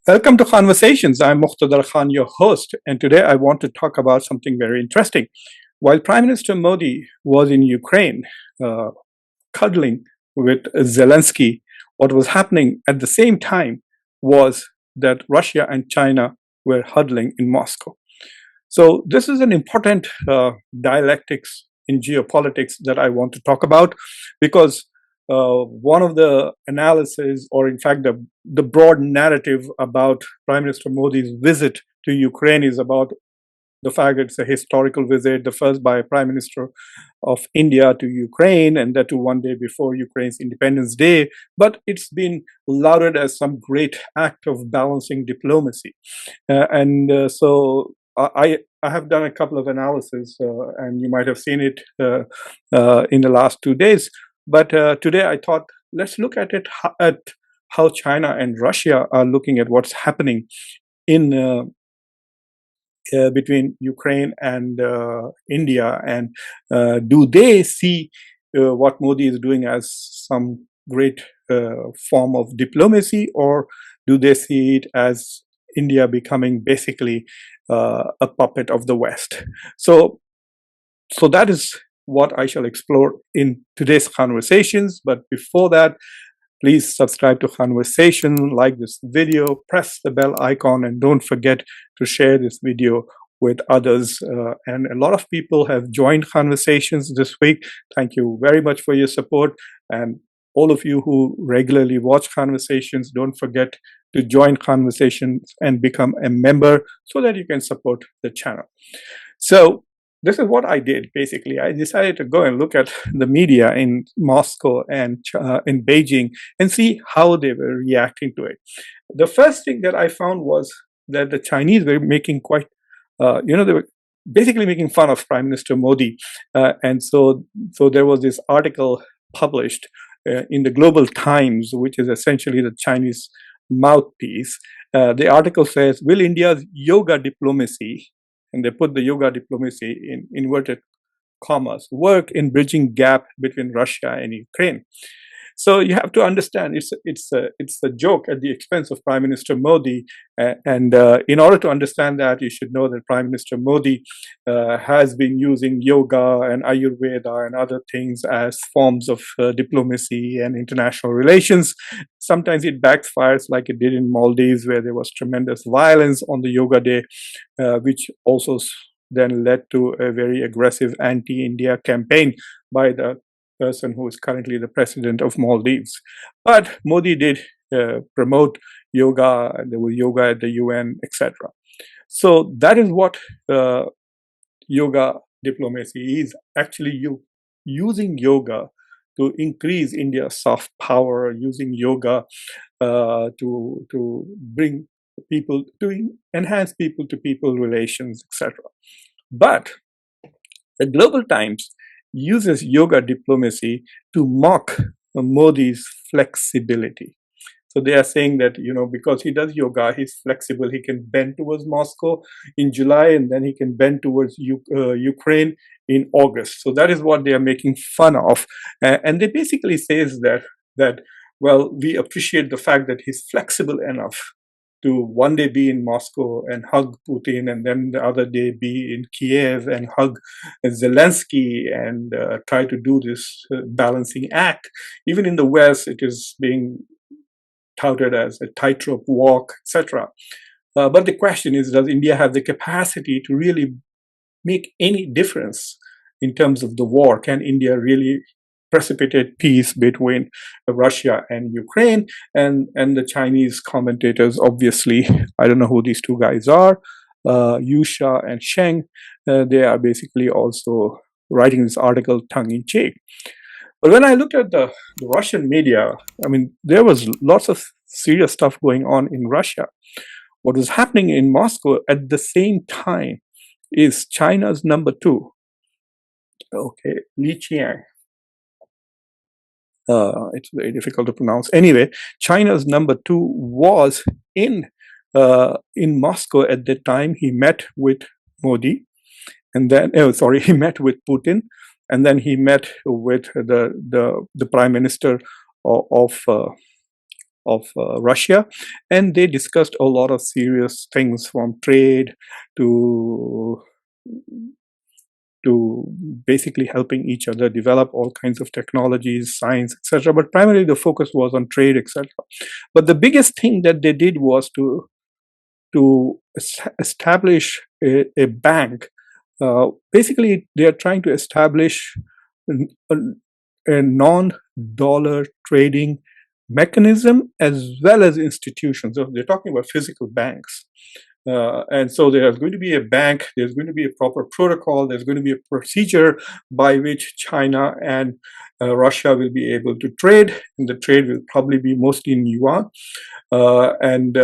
Welcome to Conversations. I'm Muqtedar Khan, your host, and today I want to talk about something very interesting. While Prime Minister Modi was in Ukraine, uh, cuddling with Zelensky, what was happening at the same time was that Russia and China were huddling in Moscow. So, this is an important dialectics in geopolitics that I want to talk about because one of the analysis, or in fact, the broad narrative about Prime Minister Modi's visit to Ukraine is about the fact that it's a historical visit, the first by a Prime Minister of India to Ukraine, and that too one day before Ukraine's Independence Day. But it's been lauded as some great act of balancing diplomacy. I have done a couple of analyses, and you might have seen it in the last 2 days. But today I thought let's look at it at how China and Russia are looking at what's happening in between Ukraine and India, and do they see what Modi is doing as some great form of diplomacy, or do they see it as India becoming basically a puppet of the West? So that is what I shall explore in today's conversations. But before that, please subscribe to Conversation, like this video, press the bell icon, and don't forget to share this video with others. And a lot of people have joined Conversations this week. Thank you very much for your support. And all of you who regularly watch Conversations, don't forget to join Conversations and become a member so that you can support the channel. So this is what I did. Basically, I decided to go and look at the media in Moscow and in Beijing and see how they were reacting to it. The first thing that I found was that the Chinese were making quite, they were basically making fun of Prime Minister Modi. And so there was this article published in the Global Times, which is essentially the Chinese mouthpiece. The article says, "Will India's yoga diplomacy," and they put the yoga diplomacy in inverted commas, "work in bridging gap between Russia and Ukraine?" So you have to understand it's a joke at the expense of Prime Minister Modi, and in order to understand that, you should know that Prime Minister Modi has been using yoga and Ayurveda and other things as forms of diplomacy and international relations. Sometimes it backfires, like it did in Maldives, where there was tremendous violence on the Yoga Day, which also then led to a very aggressive anti-India campaign by the person who is currently the president of Maldives. But Modi did promote yoga, and there was yoga at the UN, etc. So that is what yoga diplomacy is. Actually, you using yoga to increase India's soft power, using yoga to bring people, to enhance people-to-people relations, etc. But the Global Times uses yoga diplomacy to mock Modi's flexibility. So they are saying that, because he does yoga, he's flexible. He can bend towards Moscow in July, and then he can bend towards Ukraine in August. So that is what they are making fun of. And they basically says that, well, we appreciate the fact that he's flexible enough to one day be in Moscow and hug Putin, and then the other day be in Kiev and hug Zelensky, and try to do this balancing act. Even in the West, it is being touted as a tightrope walk, etc. But the question is, does India have the capacity to really make any difference in terms of the war? Can India really precipitate peace between Russia and Ukraine? And the Chinese commentators, obviously, I don't know who these two guys are, Yusha and Sheng, they are basically also writing this article tongue-in-cheek. But when I looked at the Russian media, I mean, there was lots of serious stuff going on in Russia. What was happening in Moscow at the same time is China's number two, Li Qiang. It's very difficult to pronounce. Anyway, China's number two was in Moscow at the time. He met with Modi, and then he met with Putin, and then he met with the Prime Minister of Russia, and they discussed a lot of serious things from trade to basically helping each other develop all kinds of technologies, science, etc. But primarily the focus was on trade, etc. But the biggest thing that they did was to establish a bank. Basically, they are trying to establish a, a non-dollar trading mechanism as well as institutions. So they're talking about physical banks. And so there's going to be a bank, there's going to be a proper protocol, there's going to be a procedure by which China and Russia will be able to trade, and the trade will probably be mostly in yuan. And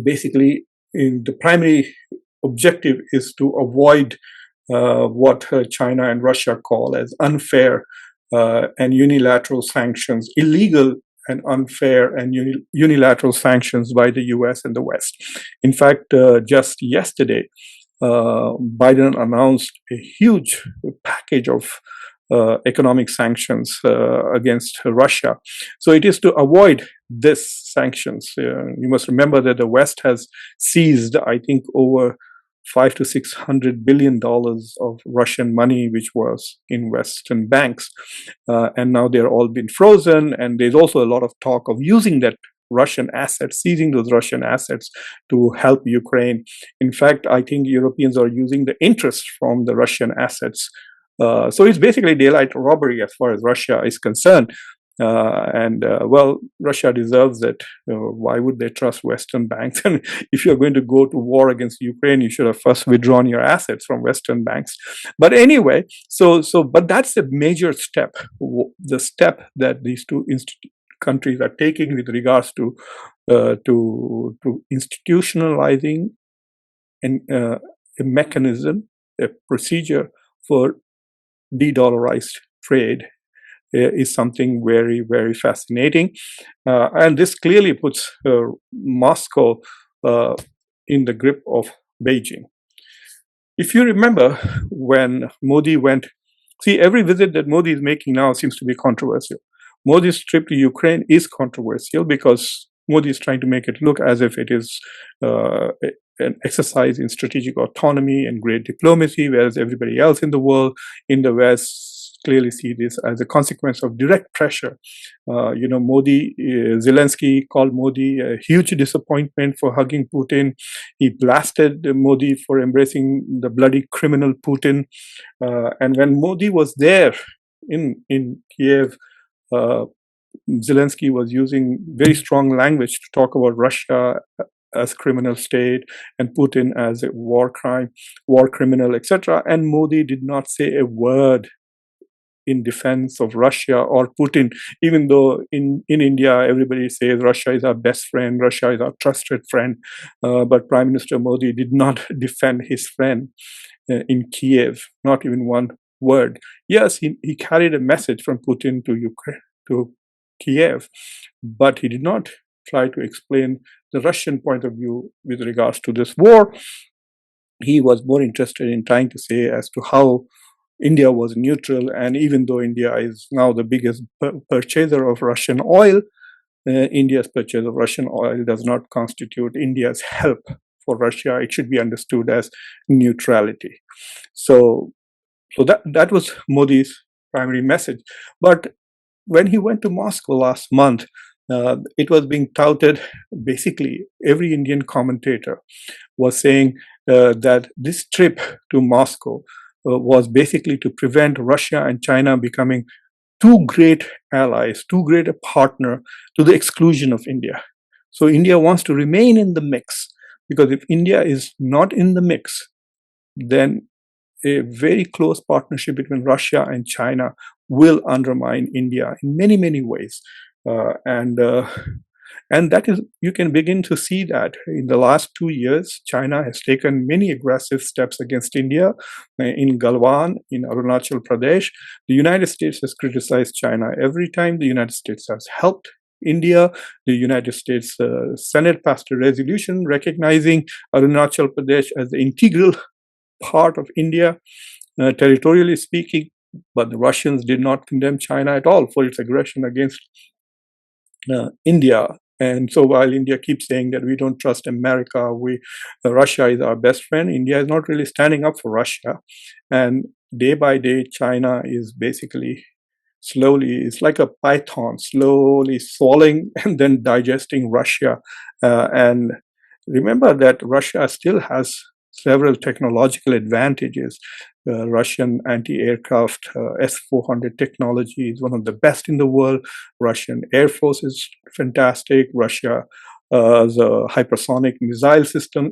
basically, the primary objective is to avoid what China and Russia call as unfair and unilateral sanctions, illegal and unfair and unilateral sanctions by the US and the West. In fact, just yesterday, Biden announced a huge package of economic sanctions against Russia. So it is to avoid this sanctions. You must remember that the West has seized, I think, over $500 to $600 billion of Russian money, which was in Western banks, and now they're all been frozen. And there's also a lot of talk of using that Russian assets, seizing those Russian assets to help Ukraine. In fact, I think Europeans are using the interest from the Russian assets. So it's basically daylight robbery as far as Russia is concerned. Well, Russia deserves it. Why would they trust Western banks? And if you're going to go to war against Ukraine, you should have first withdrawn your assets from Western banks. But anyway, but that's a major step. The step that these two countries are taking with regards to institutionalizing a mechanism, a procedure for de-dollarized trade is something very, very fascinating. And this clearly puts Moscow in the grip of Beijing. If you remember when Modi went, see, every visit that Modi is making now seems to be controversial. Modi's trip to Ukraine is controversial because Modi is trying to make it look as if it is an exercise in strategic autonomy and great diplomacy, whereas everybody else in the world, in the West, clearly see this as a consequence of direct pressure. Modi, Zelensky called Modi a huge disappointment for hugging Putin. He blasted Modi for embracing the bloody criminal Putin. And when Modi was there in Kiev, Zelensky was using very strong language to talk about Russia as criminal state and Putin as a war criminal, etc. And Modi did not say a word in defense of Russia or Putin, even though in India, everybody says Russia is our best friend, Russia is our trusted friend. But Prime Minister Modi did not defend his friend in Kiev, not even one word. Yes, he carried a message from Putin to Ukraine, to Kiev, but he did not try to explain the Russian point of view with regards to this war. He was more interested in trying to say as to how India was neutral, and even though India is now the biggest purchaser of Russian oil, India's purchase of Russian oil does not constitute India's help for Russia. It should be understood as neutrality. So that was Modi's primary message. But when he went to Moscow last month, it was being touted. Basically, every Indian commentator was saying that this trip to Moscow was basically to prevent Russia and China becoming too great allies, too great a partner to the exclusion of India. So India wants to remain in the mix, because if India is not in the mix, then a very close partnership between Russia and China will undermine India in many, many ways. And that is, you can begin to see that in the last 2 years, China has taken many aggressive steps against India in Galwan, in Arunachal Pradesh. The United States has criticized China every time. The United States has helped India. The United States Senate passed a resolution recognizing Arunachal Pradesh as the integral part of India, territorially speaking. But the Russians did not condemn China at all for its aggression against India. And so while India keeps saying that we don't trust America, Russia is our best friend, India is not really standing up for Russia. And day by day, China is basically slowly, it's like a python, slowly swallowing and then digesting Russia. And remember that Russia still has several technological advantages. Russian anti-aircraft S-400 technology is one of the best in the world. Russian Air Force is fantastic. Russia the hypersonic missile system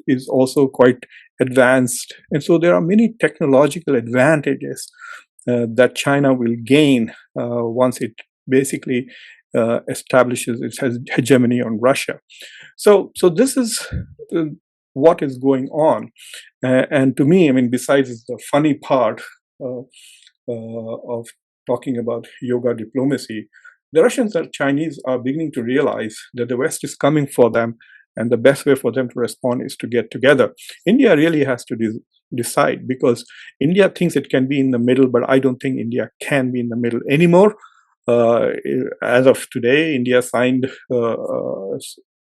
is also quite advanced. And so there are many technological advantages that China will gain once it basically establishes its hegemony on Russia. So this is what is going on. And to me, I mean, besides the funny part of talking about yoga diplomacy, the Russians and Chinese are beginning to realize that the West is coming for them, and the best way for them to respond is to get together. India really has to decide, because India thinks it can be in the middle, but I don't think India can be in the middle anymore. As of today, India signed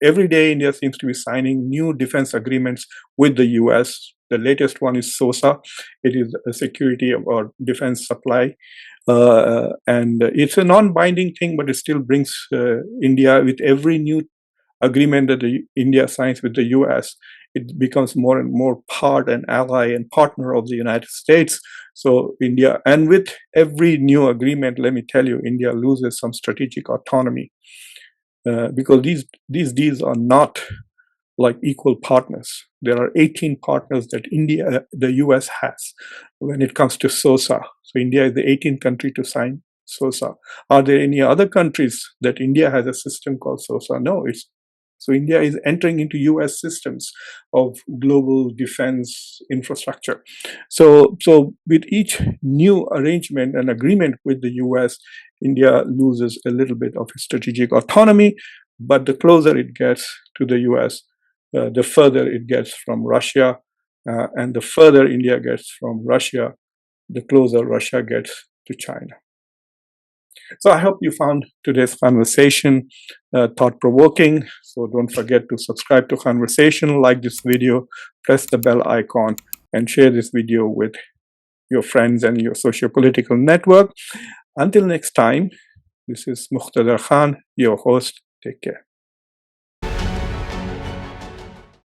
every day. India seems to be signing new defense agreements with the US. The latest one is SOSA. It is a security or defense supply. And it's a non-binding thing, but it still brings India, with every new agreement that India signs with the US, it becomes more and more part and ally and partner of the United States. So India, and with every new agreement, let me tell you, India loses some strategic autonomy because these deals are not like equal partners. There are 18 partners that the US has when it comes to SOSA. So India is the 18th country to sign SOSA. Are there any other countries that India has a system called SOSA? No, so India is entering into US systems of global defense infrastructure. So with each new arrangement and agreement with the US, India loses a little bit of its strategic autonomy, but the closer it gets to the US, the further it gets from Russia, and the further India gets from Russia, the closer Russia gets to China. So I hope you found today's conversation thought-provoking. So don't forget to subscribe to Khanversation, like this video, press the bell icon, and share this video with your friends and your socio-political network. Until next time, this is Muqtedar Khan, your host. Take care.